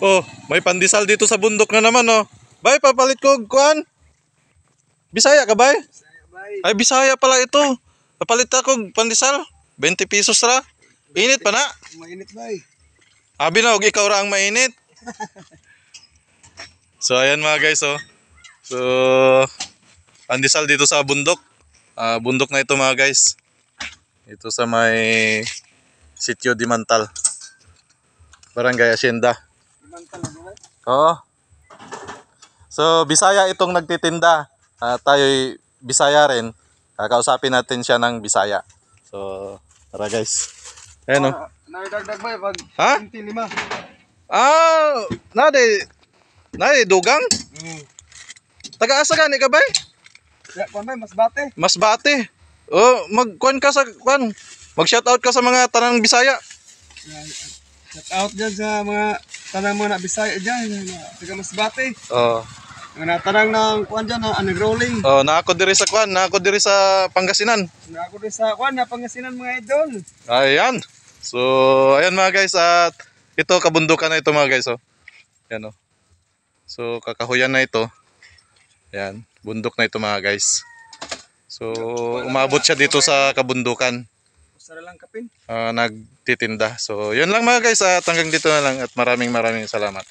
Oh, may pandesal dito sa bundok na naman, oh. Bay, papalit ko, kuan. Bisaya ka, bay? Ay, Bisaya pala ito. Papalit ako, pandesal. 20 pesos ra. Init pa na. Mainit bay. Abi na, huwag ikaw ra ang mainit. So, ayan mga guys, oh. So, pandesal dito sa bundok. Bundok na ito mga guys. Ito sa may Sitio Dimantal. Barangay Hacienda. Dimantal na bay. Oo. So, Bisaya itong nagtitinda. Tayo'y Bisaya rin. Kakausapin natin siya ng Bisaya. So, tara guys. Ayan o. Naidagdag bay pag Ha? 25. Nade dugang? Taga-asa gani ka ba? Ya, kuan bay mas bate. Masbate. Oh, mag-kuan ka sa kuan. Mag-shoutout ka sa mga tanang Bisaya. Shout out dyan sa mga tanang mga Bisaya dyan. Taga mas bate. Oh. Mga tanang ng kuan dyan na nag-rolling. Oh, naako diri sa kuan, naako diri sa Pangasinan. Na ako din sa kuan na Pangasinan mga idol. Ayan. So, ayan mga guys, at ito kabundukan na ito mga guys, oh. Ayan, oh. So, kakahuyan na ito. Ayan, bundok na ito mga guys. So, umabot siya dito sa kabundukan. Usara lang kapin. Nagtitinda. So, yun lang mga guys, at hanggang dito na lang at maraming salamat.